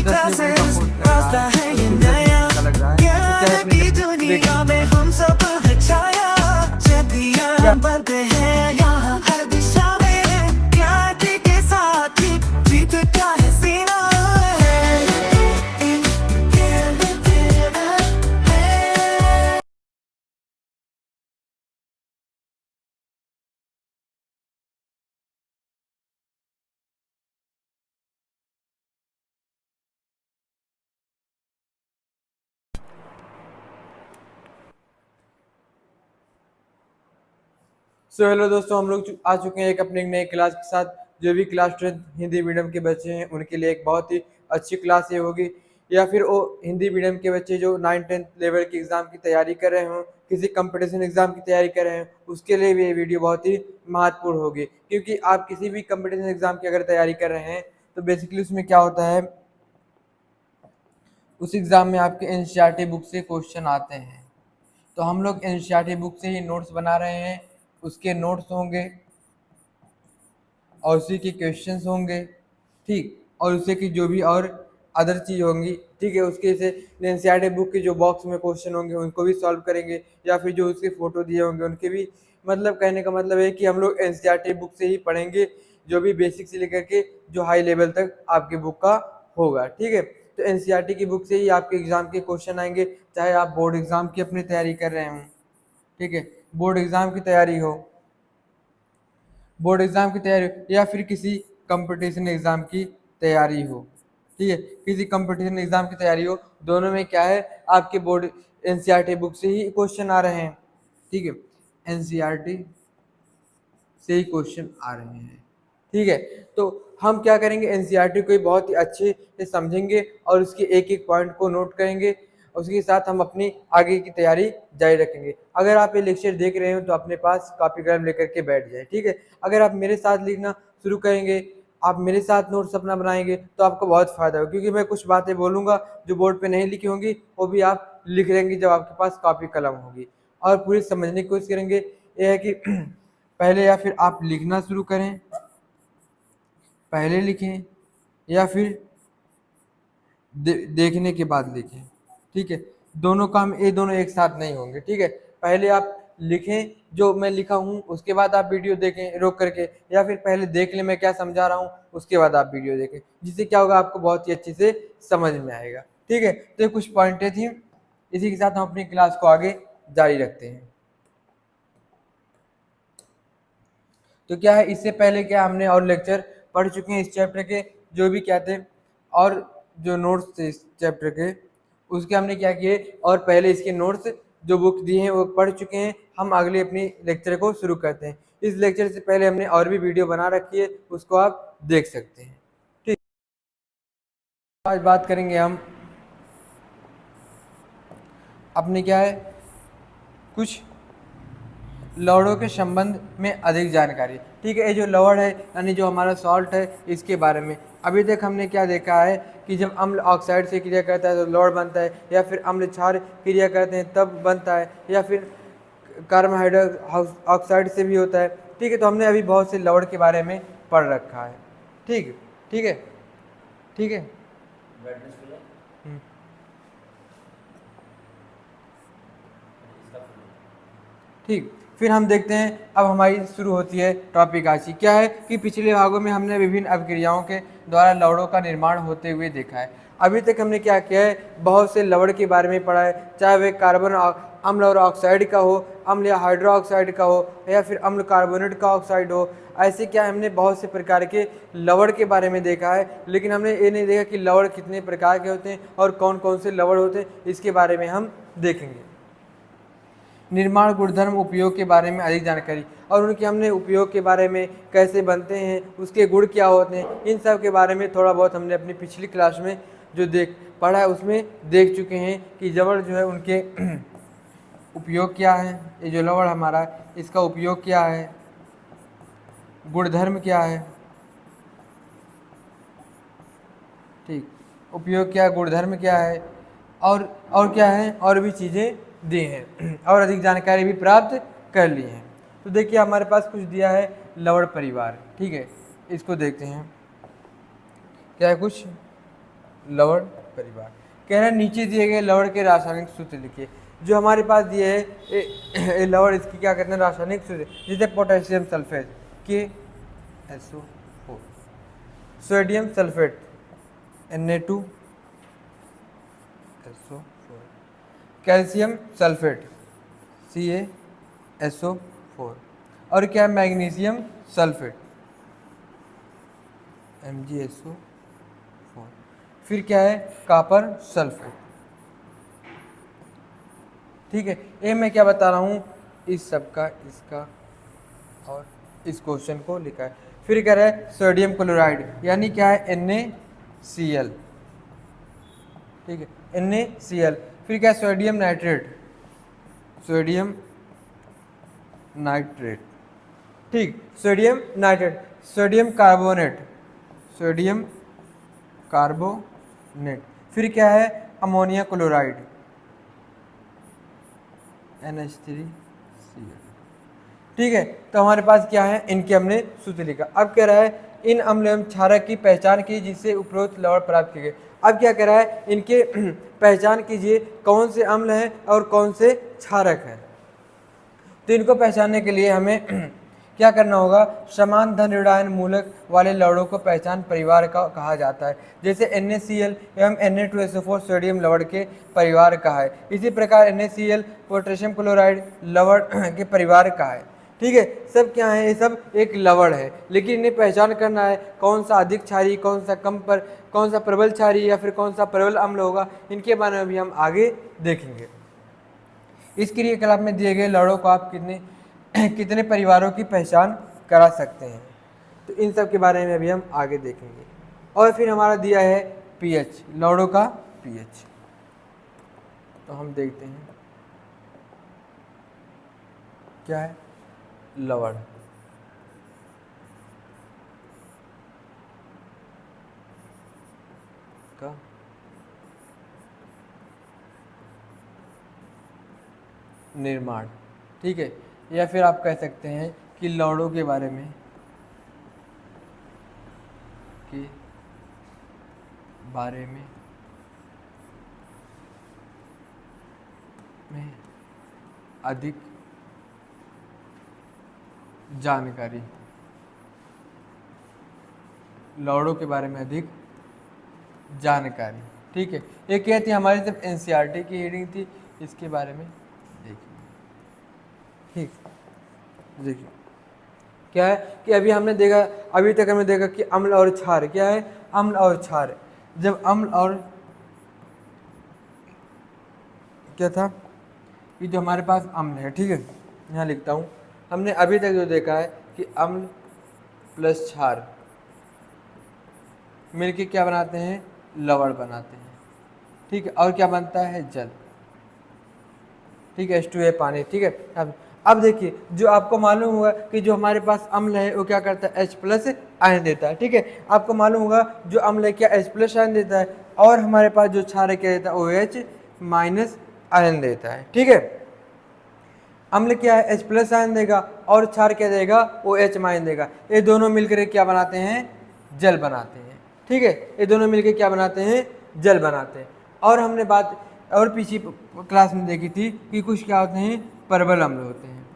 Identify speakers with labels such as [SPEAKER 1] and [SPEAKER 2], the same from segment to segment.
[SPEAKER 1] 10 minute का course रास्ता है ये नया, लग रहा है की दुनिया में हम सब छाया, चेतियां बनते हैं यहाँ हर दिशा में, क्रांति के साथ ही जीतता है सीना।
[SPEAKER 2] हेलो दोस्तों, हम लोग आ चुके हैं एक अपने नए क्लास के साथ। जो भी क्लास 10 हिंदी मीडियम के बच्चे हैं उनके लिए एक बहुत ही अच्छी क्लास ये होगी, या फिर वो हिंदी मीडियम के बच्चे जो 9-10 लेवल के एग्ज़ाम की तैयारी कर रहे हों, किसी कंपटीशन एग्ज़ाम की तैयारी कर रहे हैं, उसके लिए भी ये वीडियो बहुत ही महत्वपूर्ण होगी। क्योंकि आप किसी भी कंपटीशन एग्ज़ाम की अगर तैयारी कर रहे हैं तो बेसिकली उसमें क्या होता है, उस एग्ज़ाम में आपके एनसीईआरटी बुक से क्वेश्चन आते हैं। तो हम लोग एनसीईआरटी बुक से ही नोट्स बना रहे हैं, उसके नोट्स होंगे और उसी के क्वेश्चंस होंगे, ठीक, और उसी की जो भी और अदर चीज़ होंगी, ठीक है। उसके से एनसीईआरटी बुक के जो बॉक्स में क्वेश्चन होंगे उनको भी सॉल्व करेंगे, या फिर जो उसके फ़ोटो दिए होंगे उनके भी। मतलब कहने का मतलब है कि हम लोग एनसीईआरटी बुक से ही पढ़ेंगे, जो भी बेसिक से लेकर के जो हाई लेवल तक आपके बुक का होगा, ठीक है। तो एनसीईआरटी की बुक से ही आपके एग्ज़ाम के क्वेश्चन आएंगे, चाहे आप बोर्ड एग्ज़ाम की अपनी तैयारी कर रहे हों, ठीक है, बोर्ड एग्ज़ाम की तैयारी हो, बोर्ड एग्ज़ाम की तैयारी या फिर किसी कंपटीशन एग्ज़ाम की तैयारी हो, ठीक है, किसी कंपटीशन एग्ज़ाम की तैयारी हो, दोनों में क्या है, आपके बोर्ड एनसीईआरटी बुक से ही क्वेश्चन आ रहे हैं, ठीक है, एनसीईआरटी से ही क्वेश्चन आ रहे हैं, ठीक है। तो हम क्या करेंगे, एनसीईआरटी को बहुत ही अच्छे से समझेंगे और उसके एक एक पॉइंट को नोट करेंगे, उसके साथ हम अपनी आगे की तैयारी जारी रखेंगे। अगर आप ये लेक्चर देख रहे हो तो अपने पास कॉपी कलम लेकर के बैठ जाए, ठीक है। अगर आप मेरे साथ लिखना शुरू करेंगे, आप मेरे साथ नोट्स अपना बनाएंगे तो आपको बहुत फ़ायदा होगा, क्योंकि मैं कुछ बातें बोलूँगा जो बोर्ड पे नहीं लिखी होंगी वो भी आप लिख लेंगे जब आपके पास कॉपी कलम होगी, और पूरी समझने की कोशिश करेंगे। ये है कि पहले या फिर आप लिखना शुरू करें, पहले लिखें या फिर देखने के बाद लिखें, ठीक है। दोनों काम ये दोनों एक साथ नहीं होंगे, ठीक है। पहले आप लिखें जो मैं लिखा हूँ, उसके बाद आप वीडियो देखें रोक करके, या फिर पहले देख लें मैं क्या समझा रहा हूँ, उसके बाद आप वीडियो देखें, जिससे क्या होगा, आपको बहुत ही अच्छे से समझ में आएगा, ठीक है। तो ये कुछ पॉइंटें थी, इसी के साथ हम अपनी क्लास को आगे जारी रखते हैं। तो क्या है, इससे पहले क्या हमने और लेक्चर पढ़ चुके हैं इस चैप्टर के, जो भी क्या थे और जो नोट्स थे इस चैप्टर के, उसके हमने क्या किए, और पहले इसके नोट्स जो बुक दी हैं वो पढ़ चुके हैं। हम अगले अपनी लेक्चर को शुरू करते हैं। इस लेक्चर से पहले हमने और भी वीडियो बना रखी है, उसको आप देख सकते हैं, ठीक। आज बात करेंगे हम अपने क्या है, कुछ लवड़ों के संबंध में अधिक जानकारी, ठीक है। ये जो लवड़ है यानी जो हमारा सॉल्ट है, इसके बारे में अभी तक हमने क्या देखा है कि जब अम्ल ऑक्साइड से क्रिया करता है तो लवड़ बनता है, या फिर अम्ल क्षार क्रिया करते हैं तब बनता है, या फिर कार्बन ऑक्साइड से भी होता है, ठीक है। तो हमने अभी बहुत से लवड़ के बारे में पढ़ रखा है, ठीक, ठीक है, ठीक है। ठीक, फिर हम देखते हैं, अब हमारी शुरू होती है टॉपिक राशि। क्या है कि पिछले भागों में हमने विभिन्न अभिक्रियाओं के द्वारा लवड़ों का निर्माण होते हुए देखा है। अभी तक हमने क्या किया है, बहुत से लवड़ के बारे में पढ़ा है, चाहे वे कार्बन अम्ल और ऑक्साइड का हो, अम्ल या हाइड्रो ऑक्साइड का हो, या फिर अम्ल कार्बोनेट का ऑक्साइड हो। ऐसे क्या हमने बहुत से प्रकार के लवड़ के बारे में देखा है, लेकिन हमने ये नहीं देखा कि लवड़ कितने प्रकार के होते हैं और कौन कौन से लवड़ होते हैं, इसके बारे में हम देखेंगे। निर्माण गुणधर्म उपयोग के बारे में अधिक जानकारी, और उनके हमने उपयोग के बारे में, कैसे बनते हैं, उसके गुण क्या होते हैं, इन सब के बारे में थोड़ा बहुत हमने अपनी पिछली क्लास में जो पढ़ा है उसमें देख चुके हैं कि लवड़ जो है उनके उपयोग क्या है। ये जो लवड़ हमारा इसका उपयोग क्या है, गुणधर्म क्या है, ठीक, उपयोग क्या, गुणधर्म क्या है, और क्या है, और भी चीज़ें दी हैं और अधिक जानकारी भी प्राप्त कर ली हैं। तो देखिए हमारे पास कुछ दिया है लवड़ परिवार, ठीक है, इसको देखते हैं क्या है। कुछ लवण परिवार। कह रहे हैं नीचे दिए गए लवण के रासायनिक सूत्र लिखिए। जो हमारे पास दिए है लवण, इसकी क्या कहते हैं रासायनिक सूत्र, जैसे potassium sulphate KSO4, sodium sulphate Na2SO4, calcium sulphate CaSO4, और क्या है मैग्नीशियम सल्फेट MgSO4, फिर क्या है कॉपर सल्फेट। ठीक है, ये मैं क्या बता रहा हूँ, इस सब का, इसका और इस क्वेश्चन को लिखा है। फिर कह रहा है सोडियम क्लोराइड, यानी क्या है NaCl। ठीक है, NaCl। फिर क्या है सोडियम नाइट्रेट, सोडियम नाइट्रेट। ठीक, sodium nitrate, sodium carbonate, sodium carbonate. फिर क्या है अमोनिया क्लोराइड NH3Cl। ठीक है, तो हमारे पास क्या है, इनके हमने सूत्र लिखा। अब कह रहा है इन अम्ल एवं क्षारक की पहचान कीजिए जिससे उपरोक्त लवण प्राप्त किए गए। अब क्या कह रहा है, इनके पहचान कीजिए कौन से अम्ल हैं और कौन से क्षारक हैं। तो इनको पहचानने के लिए हमें क्या करना होगा, समान धन ऋणायन मूलक वाले लवणों को पहचान परिवार का कहा जाता है। जैसे NaCl एवं Na2SO4 सोडियम लवण के परिवार का है, इसी प्रकार NaCl पोटेशियम क्लोराइड लवण के परिवार का है। ठीक है, सब क्या है, ये सब एक लवण है, लेकिन इन्हें पहचान करना है कौन सा अधिक क्षारीय, कौन सा कम पर, कौन सा प्रबल क्षारीय या फिर कौन सा प्रबल अम्ल होगा, इनके बारे में भी हम आगे देखेंगे। इस क्रियाकलाप में दिए गए लवणों को आप कितने परिवारों की पहचान करा सकते हैं, तो इन सब के बारे में अभी हम आगे देखेंगे। और फिर हमारा दिया है pH, लवणों का pH, तो हम देखते हैं क्या है लवण। का निर्माण। ठीक है, या फिर आप कह सकते हैं कि लवणों के बारे में अधिक जानकारी, लवणों के बारे में अधिक जानकारी। ठीक है, ये क्या थी, हमारी सिर्फ NCERT की रीडिंग थी, इसके बारे में देखिए। ठीक, देखिए क्या है कि अभी हमने देखा, अभी तक हमने देखा कि अम्ल और क्षार क्या है, अम्ल और क्षार। जब अम्ल और क्या था, ये जो हमारे पास अम्ल है, ठीक है, यहाँ लिखता हूँ, हमने अभी तक जो देखा है कि अम्ल प्लस क्षार मिलके क्या बनाते हैं, लवण बनाते हैं। ठीक है, और क्या बनता है, जल। ठीक है, H2 है पानी। ठीक है, अब देखिए, जो आपको मालूम होगा कि जो हमारे पास अम्ल है वो क्या करता है, H+ आयन देता है। ठीक है, आपको मालूम होगा जो अम्ल है क्या H+ आयन देता है, और हमारे पास जो क्षार है क्या देता है, OH- आयन देता है। ठीक है, अम्ल क्या है, H+ आयन देगा, और क्षार क्या देगा, OH- देगा। ये दोनों मिलकर क्या बनाते हैं, जल बनाते हैं। ठीक है, ये दोनों मिलकर क्या बनाते हैं, जल बनाते हैं। और हमने बात और पिछली क्लास में देखी थी कि कुछ क्या होते हैं, प्रबल अम्ल होते हैं।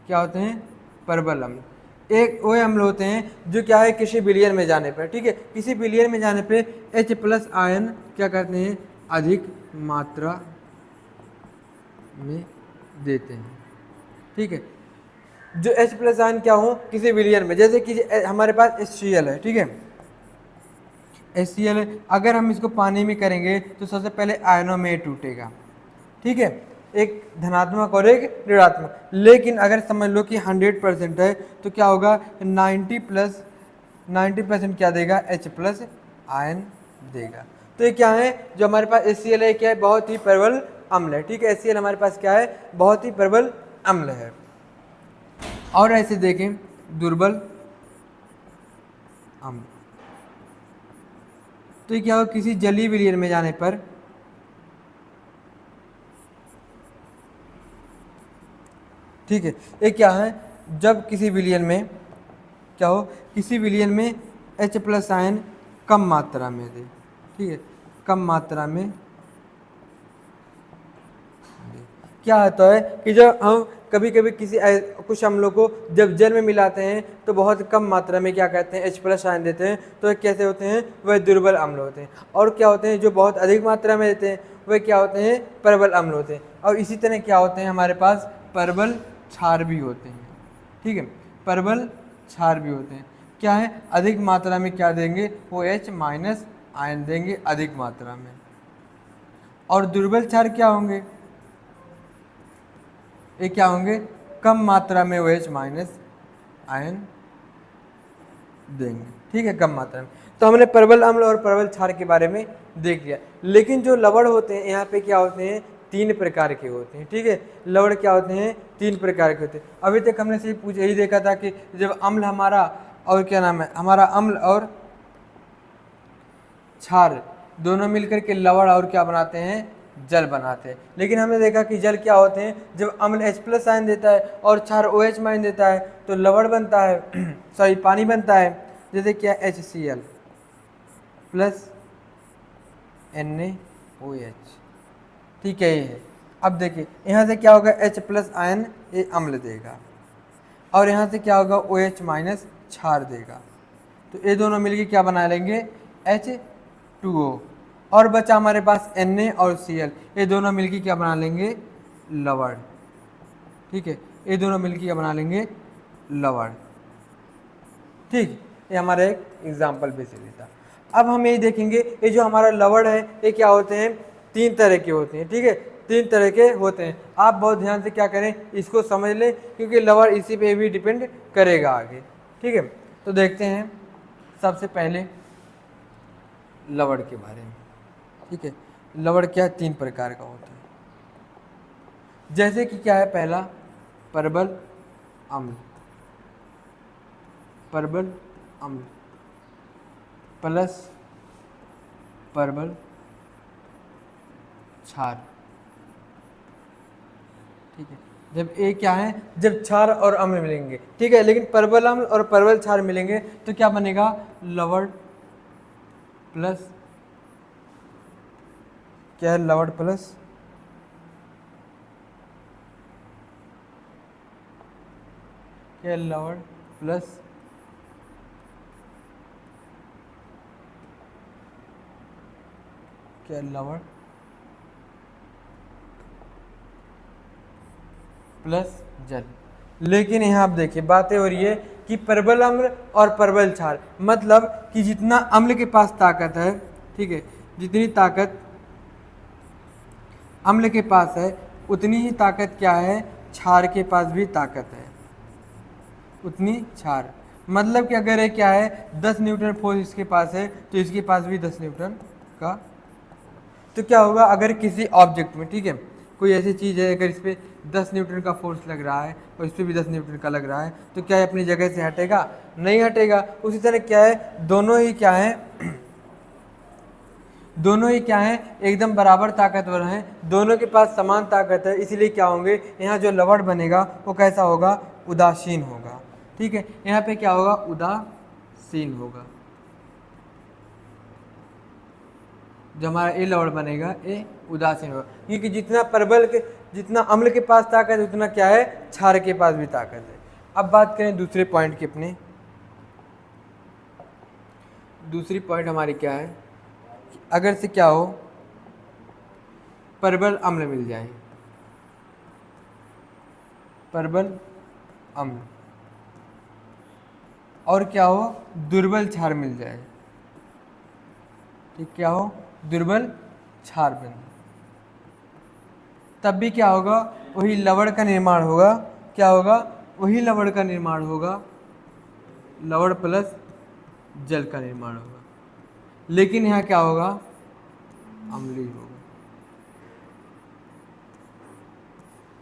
[SPEAKER 2] क्या होते हैं, प्रबल अम्ल। एक वो अम्ल होते हैं जो क्या है, किसी विलयन में जाने पर, ठीक है, किसी विलयन में जाने पे H+ आयन क्या करते हैं, अधिक मात्रा में देते हैं। ठीक है, जो H+ आयन क्या हो किसी विलयन में, जैसे कि हमारे पास HCl है। ठीक है, HCl अगर हम इसको पानी में करेंगे तो सबसे पहले आयनों में टूटेगा। ठीक है, एक धनात्मक और एक ऋणात्मक। लेकिन अगर समझ लो कि 100% है तो क्या होगा, 90% क्या देगा, H+ आयन देगा। तो ये क्या है, जो हमारे पास HCl है क्या है, बहुत ही प्रबल अम्ल है। ठीक है, HCl हमारे पास क्या है, बहुत ही प्रबल अम्ल है। और ऐसे देखें दुर्बल अम्ल, तो ये क्या हो, किसी जलीय विलयन में जाने पर ठीक है, ये क्या है, जब किसी विलयन में क्या हो, किसी विलयन में H+ आयन कम मात्रा में दे। ठीक है, कम मात्रा में क्या होता है कि जब हम कभी कभी कुछ अम्लों को जब जल में मिलाते हैं तो बहुत कम मात्रा में क्या कहते हैं H+ आयन देते हैं, तो ये कैसे होते हैं, वह दुर्बल अम्ल होते हैं। और क्या होते हैं जो बहुत अधिक मात्रा में देते हैं वह क्या होते हैं, प्रबल अम्ल होते हैं। और इसी तरह क्या होते हैं हमारे पास प्रबल क्षार भी होते हैं। ठीक है, प्रबल क्षार भी होते हैं। क्या है, अधिक मात्रा में क्या देंगे, वो H- आयन देंगे अधिक मात्रा में। और दुर्बल क्षार क्या होंगे, ये क्या होंगे, कम मात्रा में OH- आयन देंगे। ठीक है, कम मात्रा में। तो हमने प्रबल अम्ल और प्रबल क्षार के बारे में देख लिया। लेकिन जो लवण होते हैं यहाँ पे क्या होते हैं, 3 प्रकार के होते हैं। ठीक है, लवण क्या होते हैं, 3 प्रकार के होते हैं। अभी तक हमने सिर्फ यही देखा था कि जब अम्ल हमारा और क्या नाम है, हमारा अम्ल और क्षार दोनों मिलकर के लवण और क्या बनाते हैं, जल बनाते हैं। लेकिन हमने देखा कि जल क्या होते हैं, जब अम्ल H+ आयन देता है और क्षार OH- आयन देता है तो लवण बनता है सॉरी पानी बनता है। जैसे क्या, HCl प्लस NaOH। ठीक है, ये है। अब देखिए यहाँ से क्या होगा, H+ आयन ये अम्ल देगा और यहाँ से क्या होगा, OH- क्षार देगा। तो ये दोनों मिलकर क्या बना लेंगे, H2O। और बचा हमारे पास Na और Cl, ये दोनों मिलकर क्या बना लेंगे, लवण। ठीक है, ये दोनों मिलकर क्या बना लेंगे, लवण। ठीक, ये हमारा एक एग्जाम्पल बेसिकली था। अब हम यही देखेंगे ये जो हमारा लवण है ये क्या होते हैं, 3 तरह के होते हैं। ठीक है, 3 तरह के होते हैं। आप बहुत ध्यान से क्या करें, इसको समझ लें, क्योंकि लवण इसी पे भी डिपेंड करेगा आगे। ठीक है, तो देखते हैं सबसे पहले लवण के बारे में। ठीक है, लवण क्या है, 3 प्रकार का होता है। जैसे कि क्या है, पहला प्रबल अम्ल, प्रबल अम्ल प्लस प्रबल क्षार। ठीक है, जब ये क्या है, जब क्षार और अम्ल मिलेंगे। ठीक है, लेकिन प्रबल अम्ल और प्रबल क्षार मिलेंगे तो क्या बनेगा, लवण प्लस क्या है, लवण प्लस क्या है, लवण प्लस क्या है, लवण प्लस जल। लेकिन यहाँ आप देखिए बातें हो रही है कि प्रबल अम्ल और प्रबल क्षार, मतलब कि जितना अम्ल के पास ताकत है, ठीक है, जितनी ताकत अम्ल के पास है उतनी ही ताकत क्या है, क्षार के पास भी ताकत है, उतनी क्षार। मतलब कि अगर ये क्या है, 10 न्यूटन फोर्स इसके पास है तो इसके पास भी 10 न्यूटन का। तो क्या होगा, अगर किसी ऑब्जेक्ट में, ठीक है, कोई ऐसी चीज़ है अगर इस पर 10 न्यूटन का फोर्स लग रहा है और इस पर भी 10 न्यूटन का लग रहा है तो क्या है, अपनी जगह से हटेगा, नहीं हटेगा। उसी तरह क्या है, दोनों ही क्या है दोनों ही क्या है, एकदम बराबर ताकतवर हैं, दोनों के पास समान ताकत है। इसीलिए क्या होंगे, यहाँ जो लवण बनेगा वो कैसा होगा, उदासीन होगा। ठीक है, यहाँ पे क्या होगा, उदासीन होगा। जो हमारा ये लवण बनेगा ये उदासीन होगा, क्योंकि जितना अम्ल के पास ताकत है उतना क्या है, क्षार के पास भी ताकत है। अब बात करें दूसरे पॉइंट की अपने। दूसरी पॉइंट हमारी क्या है, अगर से क्या हो, प्रबल अम्ल मिल जाए, प्रबल अम्ल, और क्या हो, दुर्बल क्षार मिल जाए। ठीक, क्या हो, दुर्बल क्षार बन, तब भी क्या होगा, वही लवण का निर्माण होगा। क्या होगा, वही लवण का निर्माण होगा, लवण प्लस जल का निर्माण होगा। लेकिन यहाँ क्या होगा, अम्लीय होगा।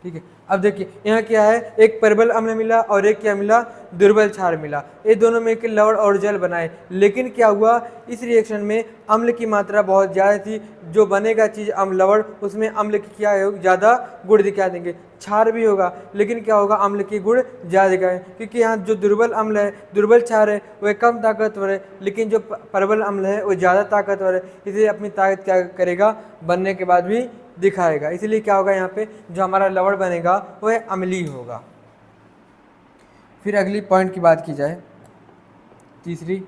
[SPEAKER 2] ठीक है। अब देखिए यहाँ क्या है, एक परबल अम्ल मिला और एक क्या मिला, दुर्बल क्षार मिला। ये दोनों मिलकर लवण और जल बनाए, लेकिन क्या हुआ, इस रिएक्शन में अम्ल की मात्रा बहुत ज़्यादा थी। जो बनेगा चीज़ अम्ल लवण, उसमें अम्ल की क्या है, ज़्यादा गुण दिखा देंगे। क्षार भी होगा, लेकिन क्या होगा, अम्ल की गुण ज़्यादा दिखाएंगे, क्योंकि यहाँ जो दुर्बल अम्ल है, दुर्बल क्षार है, वह कम ताकतवर है, लेकिन जो परबल अम्ल है वो ज़्यादा ताकतवर है, इसलिए अपनी ताकत क्या करेगा, बनने के बाद भी दिखाएगा। इसलिए क्या होगा, यहाँ पे जो हमारा लवण बनेगा वह अम्लीय होगा। फिर अगली पॉइंट की बात की जाए, तीसरी,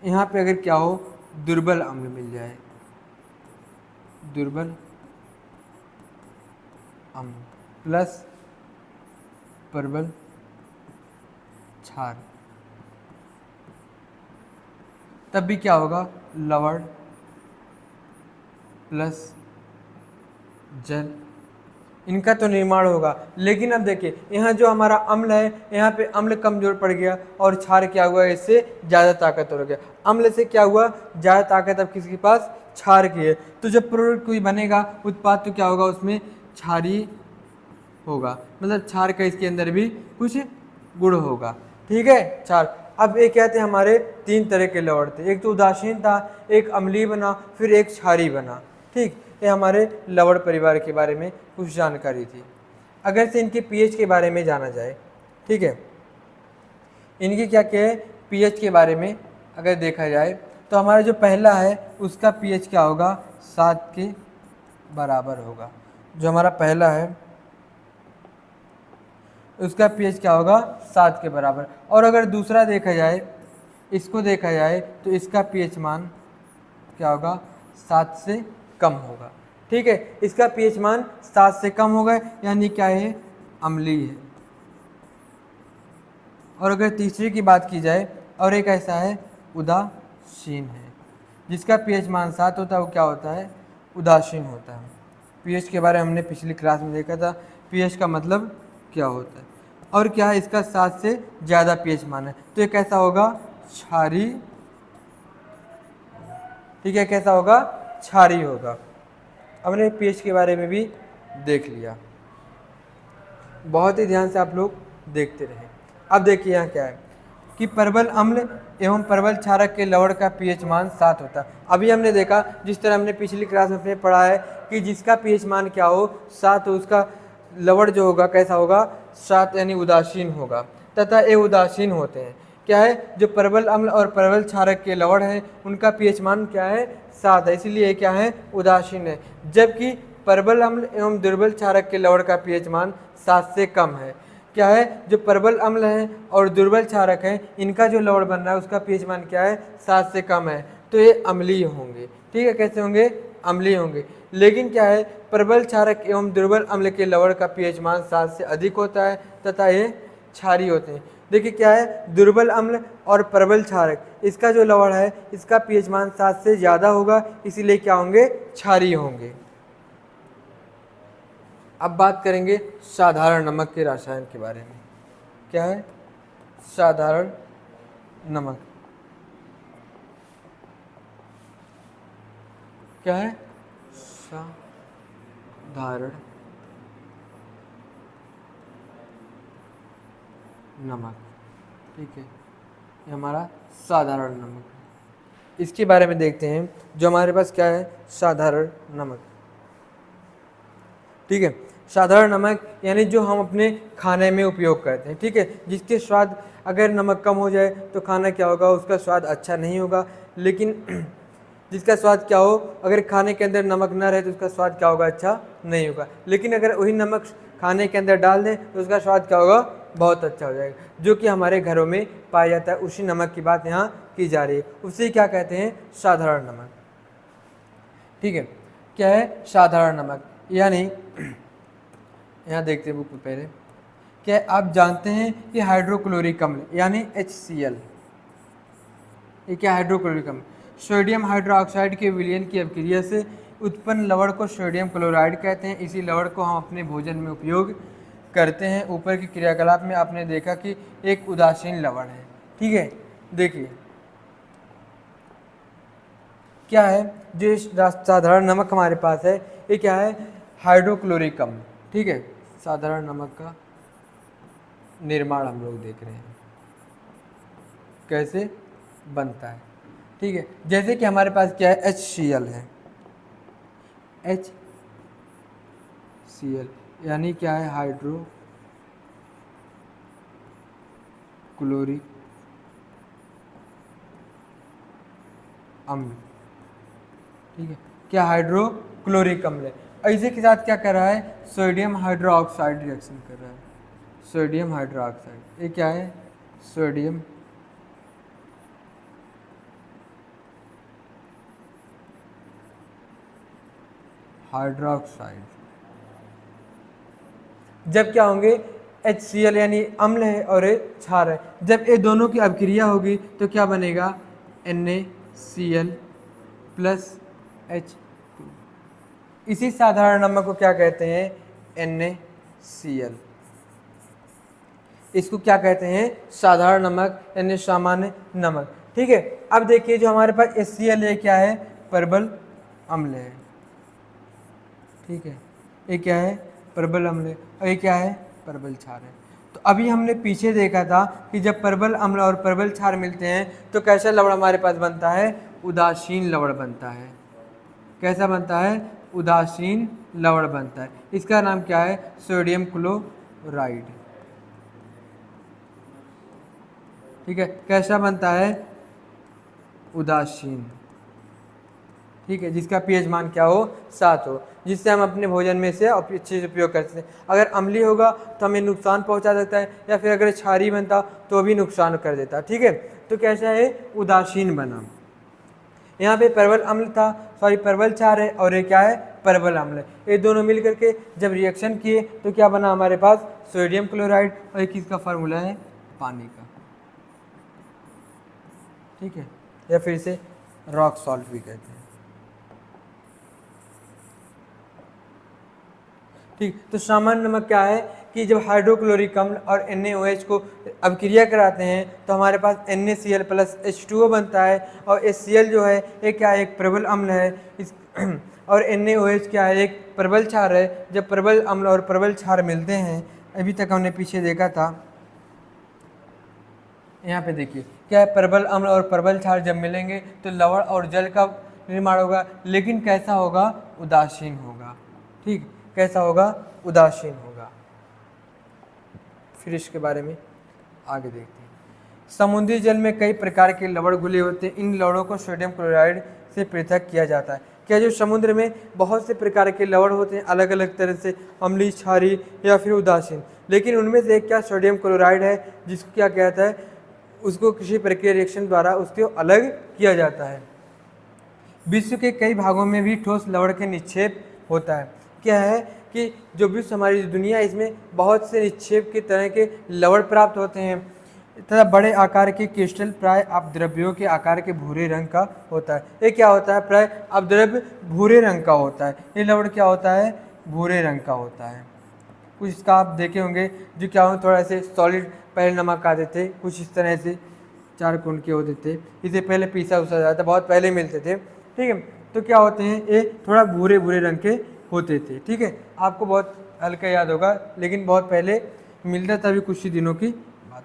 [SPEAKER 2] यहाँ पे अगर क्या हो, दुर्बल अम्ल मिल जाए, दुर्बल अम्ल प्लस परबल क्षार, तब भी क्या होगा, लवण प्लस जल, इनका तो निर्माण होगा। लेकिन अब देखिए यहाँ जो हमारा अम्ल है, यहाँ पे अम्ल कमजोर पड़ गया और क्षार क्या हुआ, इससे ज़्यादा ताकतवर हो गया। अम्ल से क्या हुआ, ज़्यादा ताकत अब किसके पास, क्षार की है। तो जब प्रोडक्ट कोई बनेगा उत्पाद, तो क्या होगा, उसमें क्षारी होगा, मतलब क्षार का इसके अंदर भी कुछ गुण होगा। ठीक है, क्षार। अब ये क्या थे, हमारे 3 तरह के लवण थे, एक तो उदासीन था, एक अम्लीय बना, फिर एक क्षारी बना। ठीक, ये हमारे लवण परिवार के बारे में कुछ जानकारी थी। अगर से इनके पीएच के बारे में जाना जाए, ठीक है, इनकी क्या क्या है, पीएच के बारे में अगर देखा जाए तो हमारा जो पहला है उसका पीएच क्या होगा, 7 के बराबर होगा। जो हमारा पहला है उसका पीएच क्या होगा, 7 के बराबर। और अगर दूसरा देखा जाए, इसको देखा जाए तो इसका पीएच मान क्या होगा, 7 से कम होगा। ठीक है, इसका पीएच मान 7 से कम होगा, यानी क्या है, अम्लीय है। और अगर तीसरे की बात की जाए, और एक ऐसा है उदासीन है, जिसका पीएच मान 7 होता है, वो क्या होता है, उदासीन होता है। पीएच के बारे में हमने पिछली क्लास में देखा था, पीएच का मतलब क्या होता है। और क्या है, इसका 7 से ज़्यादा पीएच मान है, तो ये कैसा होगा, क्षारी। ठीक है, कैसा होगा, क्षारी होगा। हमने पीएच के बारे में भी देख लिया, बहुत ही ध्यान से आप लोग देखते रहे। अब देखिए यहाँ क्या है कि परबल अम्ल एवं परबल क्षारक के लवण का पीएच मान 7 होता है। अभी हमने देखा, जिस तरह हमने पिछली क्लास में अपने पढ़ा है कि जिसका पीएच मान क्या हो, 7 हो, उसका लवण जो होगा कैसा होगा, 7, यानी उदासीन होगा। तथा ये उदासीन होते हैं, क्या है, जो परबल अम्ल और परबल क्षारक के लवण है उनका पीएच मान क्या है, 7 है, इसीलिए क्या है, उदासीन है। जबकि परबल अम्ल एवं दुर्बल क्षारक के लवण का पीएच मान 7 से कम है। क्या है, जो परबल अम्ल है और दुर्बल क्षारक है, इनका जो लवण बन रहा है उसका पीएच मान क्या है, 7 से कम है, तो ये अम्लीय होंगे। ठीक है, कैसे होंगे, अम्लीय होंगे। लेकिन क्या है, प्रबल क्षारक एवं दुर्बल अम्ल के लवण का पीएच मान 7 से अधिक होता है तथा ये क्षारी होते हैं। देखिए क्या है, दुर्बल अम्ल और प्रबल क्षारक, इसका जो लवण है इसका पीएच मान 7 से ज़्यादा होगा, इसीलिए क्या होंगे, क्षारी होंगे। अब बात करेंगे साधारण नमक के रसायन के बारे में। क्या है, साधारण नमक। क्या है, साधारण नमक। ठीक है, ये हमारा साधारण नमक है। इसके बारे में देखते हैं, जो हमारे पास क्या है, साधारण नमक। ठीक है, साधारण नमक यानी जो हम अपने खाने में उपयोग करते हैं। ठीक है, जिसके स्वाद, अगर नमक कम हो जाए तो खाना क्या होगा, उसका स्वाद अच्छा नहीं होगा। लेकिन जिसका स्वाद क्या हो, अगर खाने के अंदर नमक ना रहे तो उसका स्वाद क्या होगा, अच्छा नहीं होगा। लेकिन अगर वही नमक खाने के अंदर डाल दें तो उसका स्वाद क्या होगा, बहुत अच्छा हो जाएगा। जो कि हमारे घरों में पाया जाता है, उसी नमक की बात यहाँ की जा रही है। उसे क्या कहते हैं, साधारण नमक। ठीक है, क्या है, साधारण नमक। यानी यहाँ देखते हैं बुक में पहले, क्या आप जानते हैं कि हाइड्रोक्लोरिक अम्ल यानी HCl, ये क्या, हाइड्रोक्लोरिक अम्ल, सोडियम हाइड्रोक्साइड के विलयन की अभिक्रिया से उत्पन्न लवण को सोडियम क्लोराइड कहते हैं। इसी लवण को हम अपने भोजन में उपयोग करते हैं। ऊपर की क्रियाकलाप में आपने देखा कि एक उदासीन लवण है। ठीक है, देखिए क्या है जो साधारण नमक हमारे पास है, ये क्या है, हाइड्रोक्लोरिक अम्ल। ठीक है, साधारण नमक का निर्माण हम लोग देख रहे हैं कैसे बनता है। ठीक है, जैसे कि हमारे पास क्या है, HCl है, HCl यानी क्या है, हाइड्रोक्लोरिक अम्ल। ठीक है, क्या हाइड्रोक्लोरिक अम्ल है। इसी के साथ क्या कर रहा है, सोडियम हाइड्रोक्साइड रिएक्शन कर रहा है, सोडियम हाइड्रोक्साइड, ये क्या है, सोडियम हाइड्रोक्साइड। जब क्या होंगे, HCl यानी अम्ल है और ये क्षार है, जब ये दोनों की अभिक्रिया होगी तो क्या बनेगा, NaCl प्लस H। इसी साधारण नमक को क्या कहते हैं, NaCl। इसको क्या कहते हैं, साधारण नमक यानी सामान्य नमक। ठीक है, अब देखिए जो हमारे पास HCl है क्या है, परबल अम्ल है। ठीक है, ये क्या है, परबल अम्ल है, और ये क्या है, परबल क्षार है। तो अभी हमने पीछे देखा था कि जब परबल अम्ल और परबल क्षार मिलते हैं तो कैसा लवण हमारे पास बनता है, उदासीन लवण बनता है। कैसा बनता है, उदासीन लवण बनता है। इसका नाम क्या है, सोडियम क्लोराइड। ठीक है, कैसा बनता है, उदासीन। ठीक है, जिसका pH मान क्या हो, 7 हो, जिससे हम अपने भोजन में से अच्छे से उपयोग कर सकते हैं। अगर अम्लीय होगा तो हमें नुकसान पहुंचा सकता है, या फिर अगर क्षारीय बनता तो भी नुकसान कर देता। ठीक है, तो कैसा है, उदासीन बना। यहाँ पे परबल अम्ल था, सॉरी परबल क्षार है, और ये क्या है, परबल अम्ल है। ये दोनों मिल करके जब रिएक्शन किए तो क्या बना हमारे पास, सोडियम क्लोराइड, और एक किसका फार्मूला है, पानी का। ठीक है, या फिर इसे रॉक सॉल्ट भी कहते हैं। ठीक, तो सामान्य नमक क्या है कि जब हाइड्रोक्लोरिक अम्ल और NaOH को अभिक्रिया कराते हैं तो हमारे पास NaCl प्लस H2O बनता है, और HCl जो है ये क्या है, एक प्रबल अम्ल है। इस और NaOH क्या है, एक प्रबल क्षार है। जब प्रबल अम्ल और प्रबल क्षार मिलते हैं, अभी तक हमने पीछे देखा था, यहाँ पे देखिए क्या है, प्रबल अम्ल और प्रबल क्षार जब मिलेंगे तो लवण और जल का निर्माण होगा, लेकिन कैसा होगा, उदासीन होगा। ठीक, कैसा होगा, उदासीन होगा। फिर इसके बारे में आगे देखते हैं। समुद्री जल में कई प्रकार के लवण घुले होते हैं, इन लवणों को सोडियम क्लोराइड से पृथक किया जाता है। क्या जो समुद्र में बहुत से प्रकार के लवण होते हैं, अलग अलग तरह से, अम्लीय, क्षारीय या फिर उदासीन, लेकिन उनमें से एक क्या, सोडियम क्लोराइड है, जिसको क्या कहता है, उसको किसी प्रक्रिया रिएक्शन द्वारा उसको अलग किया जाता है। विश्व के कई भागों में भी ठोस लवण के निक्षेप होता है। क्या है कि जो विश्व हमारी दुनिया, इसमें बहुत से निक्षेप के तरह के लवण प्राप्त होते हैं तथा बड़े आकार के क्रिस्टल प्राय अपद्रव्यों के आकार के भूरे रंग का होता है। ये क्या होता है, प्राय अपद्रव्य भूरे रंग का होता है। ये लवण क्या होता है, भूरे रंग का होता है। कुछ इसका आप देखे होंगे जो क्या हो, थोड़ा से सॉलिड पहले नमक आते थे, कुछ इस तरह से 4 कोण के होते थे, इसे पहले पीसा उसा जाता, बहुत पहले मिलते थे। ठीक है, तो क्या होते हैं, ये थोड़ा भूरे भूरे रंग के होते थे। ठीक है, आपको बहुत हल्का याद होगा, लेकिन बहुत पहले मिलता था, भी कुछ ही दिनों की बात।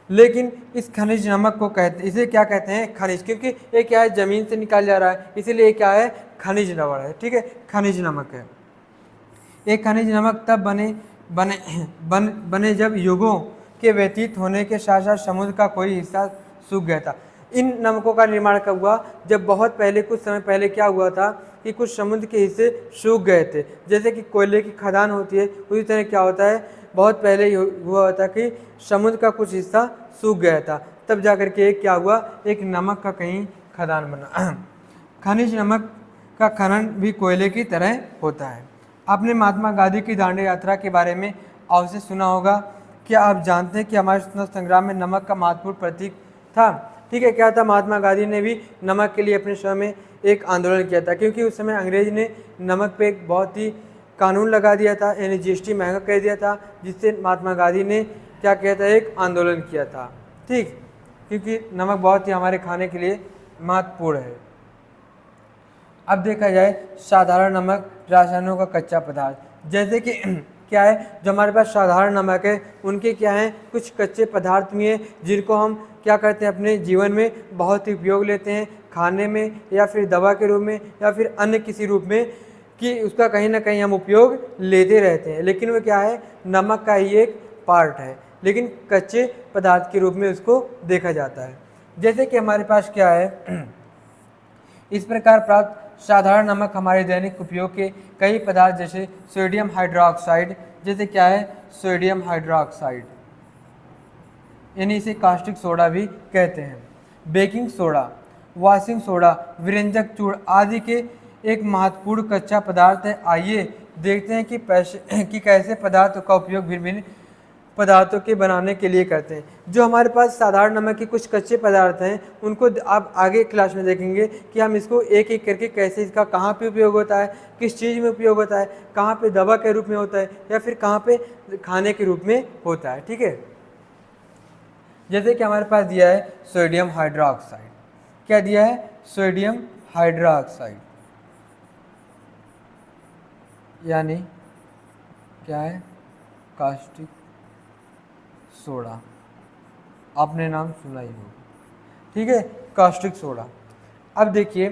[SPEAKER 2] लेकिन इस खनिज नमक को कहते, इसे क्या कहते हैं, खनिज, क्योंकि ये क्या है, जमीन से निकाल जा रहा है, इसीलिए क्या है, खनिज लवण है। ठीक है, खनिज नमक है। ये खनिज नमक तब बने जब युगों के व्यतीत होने के साथ साथ समुद्र का कोई हिस्सा सूख गया था। इन नमकों का निर्माण कब हुआ, जब बहुत पहले, कुछ समय पहले क्या हुआ था कि कुछ समुद्र के हिस्से सूख गए थे। जैसे कि कोयले की खदान होती है, उसी तरह क्या होता है, बहुत पहले हुआ था कि समुद्र का कुछ हिस्सा सूख गया था, तब जाकर के क्या हुआ, एक नमक का कहीं खदान बना। खनिज नमक का खनन भी कोयले की तरह होता है। आपने महात्मा गांधी की दांडी यात्रा के बारे में अवश्य सुना होगा। क्या आप जानते हैं कि हमारे स्वतंत्रता संग्राम में नमक का महत्वपूर्ण प्रतीक था। ठीक है, क्या था, महात्मा गांधी ने भी नमक के लिए अपने समय में एक आंदोलन किया था, क्योंकि उस समय अंग्रेज ने नमक पे एक बहुत ही कानून लगा दिया था, यानी GST महंगा कर दिया था, जिससे महात्मा गांधी ने क्या किया था, एक आंदोलन किया था। ठीक, क्योंकि नमक बहुत ही हमारे खाने के लिए महत्वपूर्ण है। अब देखा जाए साधारण नमक रासायनों का कच्चा पदार्थ, जैसे कि क्या है, जो हमारे पास साधारण नमक है उनके क्या हैं, कुछ कच्चे पदार्थ भी हैं जिनको हम क्या करते हैं अपने जीवन में बहुत ही उपयोग लेते हैं, खाने में या फिर दवा के रूप में या फिर अन्य किसी रूप में, कि उसका कहीं ना कहीं हम उपयोग लेते रहते हैं, लेकिन वो क्या है, नमक का ही एक पार्ट है, लेकिन कच्चे पदार्थ के रूप में उसको देखा जाता है। जैसे कि हमारे पास क्या है, इस प्रकार प्राप्त साधारण नमक हमारे दैनिक उपयोग के कई पदार्थ जैसे सोडियम हाइड्रोक्साइड, जैसे क्या है, सोडियम हाइड्रोक्साइड, यानी इसे कास्टिक सोडा भी कहते हैं, बेकिंग सोडा, वॉशिंग सोडा, व्यंजक चूर्ण आदि के एक महत्वपूर्ण कच्चा पदार्थ है। आइए देखते हैं कि कैसे पदार्थों का उपयोग भिन्न भिन्न पदार्थों के बनाने के लिए करते हैं। जो हमारे पास साधारण नमक के कुछ कच्चे पदार्थ हैं उनको आप आगे क्लास में देखेंगे कि हम इसको एक एक करके कैसे, इसका कहाँ पे उपयोग होता है, किस चीज़ में उपयोग होता है, कहाँ पे दवा के रूप में होता है या फिर कहाँ पे खाने के रूप में होता है। ठीक है, जैसे कि हमारे पास दिया है सोडियम हाइड्रोक्साइड, क्या दिया है, सोडियम हाइड्रोक्साइड, यानी क्या है, कास्टिक सोडा, आपने नाम सुना ही होगा। ठीक है, कास्टिक सोडा। अब देखिए,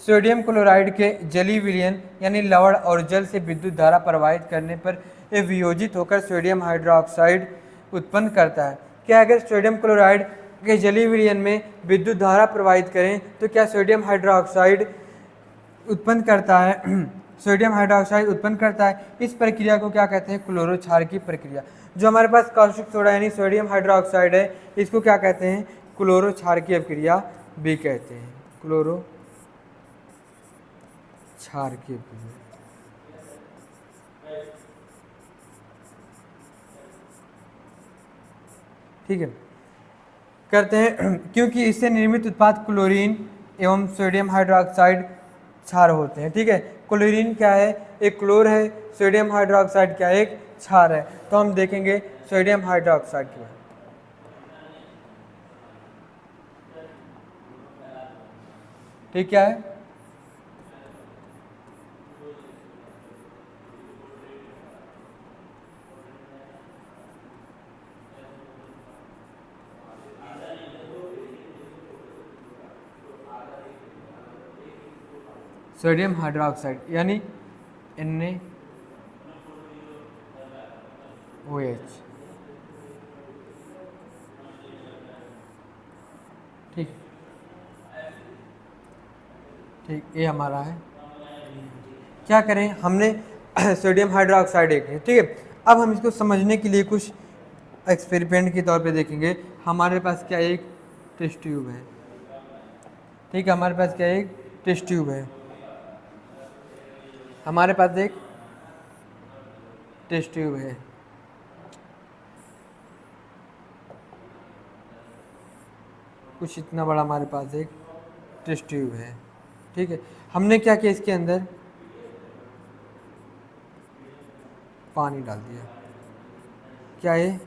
[SPEAKER 2] सोडियम क्लोराइड के जलीय विलयन यानी लवण और जल से विद्युत धारा प्रवाहित करने पर यह वियोजित होकर सोडियम हाइड्रोक्साइड उत्पन्न करता है। क्या अगर सोडियम क्लोराइड के जलीय विलयन में विद्युत धारा प्रवाहित करें तो क्या सोडियम हाइड्रोक्साइड उत्पन्न करता है, सोडियम हाइड्रोक्साइड उत्पन्न करता है। इस प्रक्रिया को क्या कहते हैं, क्लोरो क्षार की प्रक्रिया। जो हमारे पास कास्टिक सोडा यानी सोडियम हाइड्रोक्साइड है, इसको क्या कहते हैं, क्लोरो क्षार की प्रक्रिया भी कहते हैं, क्लोरो क्षार की प्रक्रिया। ठीक है, करते हैं क्योंकि इससे निर्मित उत्पाद क्लोरीन एवं सोडियम हाइड्रोक्साइड क्षार होते हैं। ठीक है, क्लोरीन क्या है, एक क्लोर है, सोडियम हाइड्रोक्साइड क्या है, एक क्षार है। तो हम देखेंगे सोडियम हाइड्रोक्साइड के बारे में। ठीक, क्या है, सोडियम हाइड्रोक्साइड यानी NaOH। ठीक ठीक, ये हमारा है। क्या करें, हमने सोडियम हाइड्रोक्साइड एक है। ठीक है, अब हम इसको समझने के लिए कुछ एक्सपेरिमेंट के तौर पे देखेंगे। हमारे पास क्या एक टेस्ट ट्यूब है। ठीक है, हमारे पास क्या एक टेस्ट ट्यूब है, हमारे पास एक टेस्ट ट्यूब है। कुछ इतना बड़ा हमारे पास एक टेस्ट ट्यूब है। ठीक है, हमने क्या किया, इसके अंदर पानी डाल दिया। क्या है,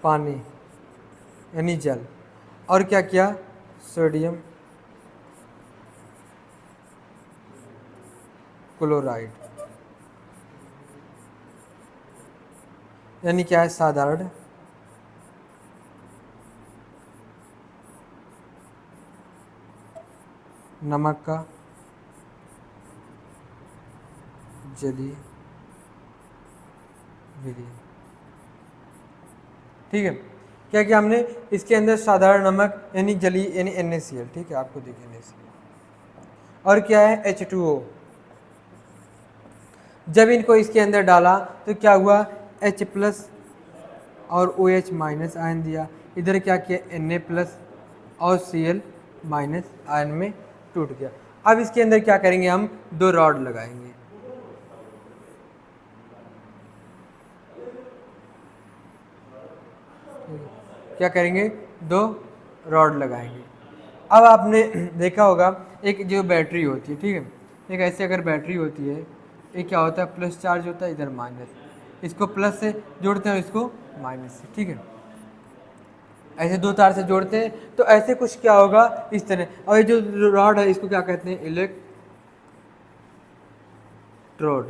[SPEAKER 2] पानी यानी जल, और क्या किया, सोडियम क्लोराइड यानी क्या है, साधारण नमक का जलीय विलयन। ठीक है, क्या किया हमने, इसके अंदर साधारण नमक यानी जलीय यानी NaCl। ठीक है, आपको देखिए NaCl, और क्या है H2O। जब इनको इसके अंदर डाला तो क्या हुआ, H+ और OH- आयन दिया। इधर क्या किया, Na+ और Cl- आयन में टूट गया। अब इसके अंदर क्या करेंगे, हम 2 रॉड लगाएंगे। क्या करेंगे, 2 रॉड लगाएंगे। अब आपने देखा होगा एक जो बैटरी होती है, ठीक है, एक ऐसे अगर बैटरी होती है, ये क्या होता है, प्लस चार्ज होता है, इधर माइनस, इसको प्लस से जोड़ते हैं, इसको माइनस से। ठीक है, ऐसे 2 तार से जोड़ते हैं, तो ऐसे कुछ क्या होगा, इस तरह। और ये जो रॉड है इसको क्या कहते हैं, इलेक्ट्रोड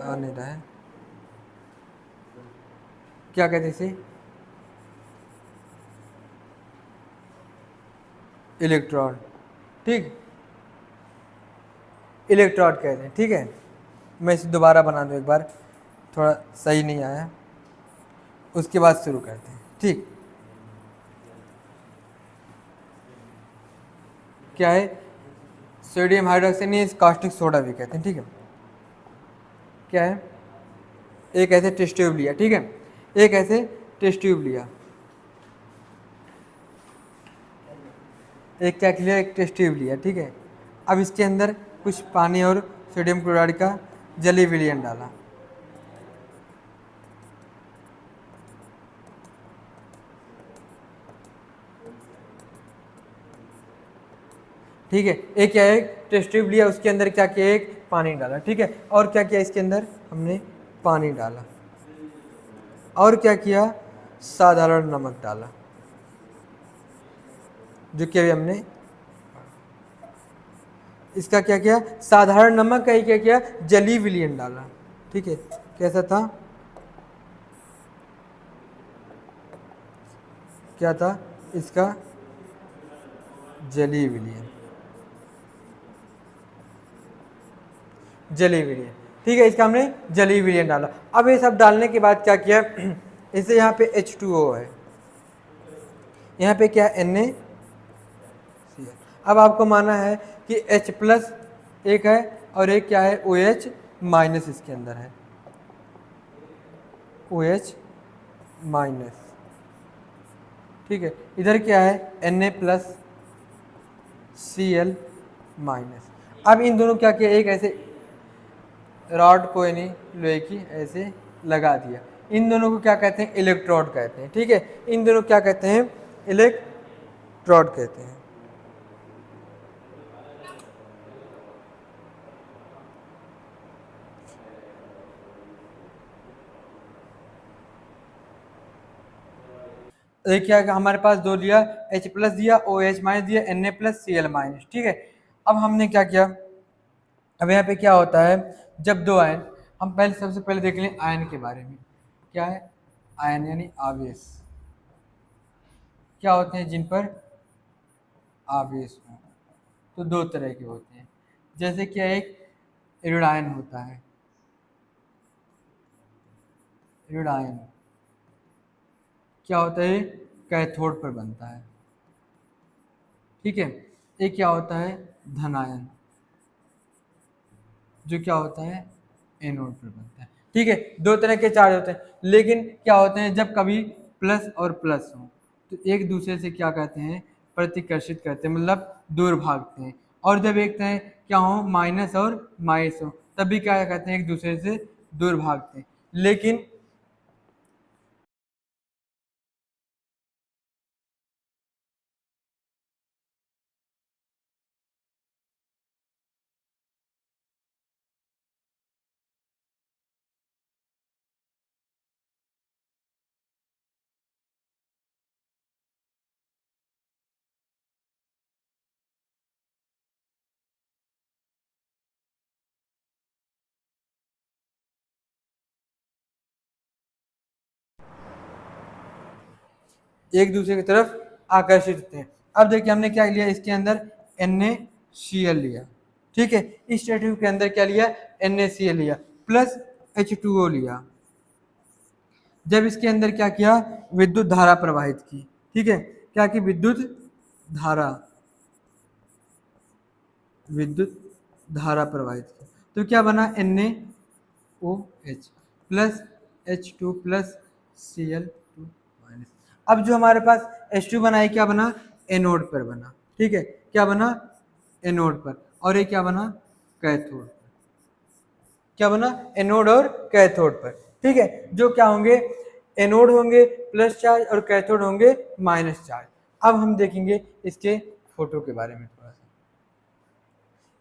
[SPEAKER 2] आ नहीं रहा है, क्या कहते हैं इसे, इलेक्ट्रोड, ठीक, इलेक्ट्रोड कहते हैं, ठीक है। मैं इसे दोबारा बना दूँ एक बार, थोड़ा सही नहीं आया, उसके बाद शुरू करते हैं, ठीक। क्या है, सोडियम हाइड्रोक्साइड नहीं, कास्टिक सोडा भी कहते हैं, ठीक है। क्या है, एक ऐसे टेस्ट ट्यूब लिया, ठीक है, एक ऐसे टेस्ट ट्यूब लिया, एक क्या लिया, एक टेस्ट ट्यूब लिया, ठीक है। अब इसके अंदर कुछ पानी और सोडियम क्लोराइड का जली विलयन डाला, ठीक है। एक क्या है, टेस्ट ट्यूब लिया, उसके अंदर क्या किया, एक पानी डाला, ठीक है। और क्या किया, इसके अंदर हमने पानी डाला, और क्या किया, साधारण नमक डाला, जो कि अभी हमने इसका क्या किया, साधारण नमक का ही क्या किया, जली विलयन डाला, ठीक है। कैसा था, क्या था इसका, जली विलयन, जली विलयन, ठीक है। इसका हमने जली विलयन डाला। अब ये सब डालने के बाद क्या किया, इसे यहाँ पे H2O है, यहाँ पे क्या Na, अब आपको माना है कि H प्लस एक है और एक क्या है, OH माइनस इसके अंदर है, OH माइनस, ठीक है। इधर क्या है, Na प्लस Cl माइनस। अब इन दोनों क्या किया, एक ऐसे रॉड को यानी लोहे की ऐसे लगा दिया, इन दोनों को क्या कहते हैं, इलेक्ट्रोड कहते हैं, ठीक है। इन दोनों क्या कहते हैं, इलेक्ट्रोड कहते हैं। क्या हमारे पास दो दिया, H प्लस दिया, OH माइनस दिया, Na प्लस Cl माइनस, ठीक है। अब हमने क्या किया, अब यहाँ पे क्या होता है, जब दो आयन, हम पहले सबसे पहले देख लें आयन के बारे में। क्या है, आयन यानी आवेश, क्या होते हैं जिन पर आवेश हो, तो दो तरह के होते हैं। जैसे क्या, एक ऋणायन होता है, ऋणायन क्या होता है, कैथोड पर बनता है, ठीक है। एक क्या होता है, धनायन, जो क्या होता है, एनोड पर बनता है, ठीक है। दो तरह के चार्ज होते हैं, लेकिन क्या होते हैं, जब कभी प्लस और प्लस हो तो एक दूसरे से क्या कहते हैं, प्रतिकर्षित करते हैं, मतलब दूर भागते हैं। और जब एक तरह क्या हो, माइनस और माइनस हो, तब भी क्या कहते हैं, एक दूसरे से दूर भागते हैं। लेकिन एक दूसरे की तरफ आकर्षित होते हैं। अब देखिए हमने क्या लिया, इसके अंदर NaCl लिया, ठीक है। इस ट्यूब के अंदर क्या लिया, NaCl लिया प्लस H2O लिया। जब इसके अंदर क्या किया, विद्युत धारा प्रवाहित की, ठीक है। क्या की, विद्युत धारा, विद्युत धारा प्रवाहित की, तो क्या बना, NaOH plus H2 plus Cl2 minus. अब जो हमारे पास H2 बना है, क्या बना, एनोड पर बना, ठीक है। क्या बना, एनोड पर, और ये क्या बना, कैथोड पर, क्या बना, एनोड और कैथोड पर, ठीक है। जो क्या होंगे, एनोड होंगे प्लस चार्ज और कैथोड होंगे माइनस चार्ज। अब हम देखेंगे इसके फोटो के बारे में थोड़ा सा।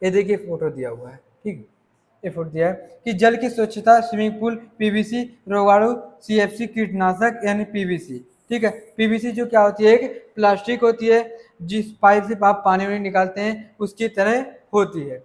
[SPEAKER 2] ये देखिए फोटो दिया हुआ है, ठीक, ये फोटो दिया है कि जल की स्वच्छता, स्विमिंग पूल, पीवीसी, रोगाणु, CFC कीटनाशक यानी PVC, ठीक है। PVC जो क्या होती है, एक प्लास्टिक होती है, जिस पाइप से आप पानी वानी निकालते हैं उसकी तरह होती है,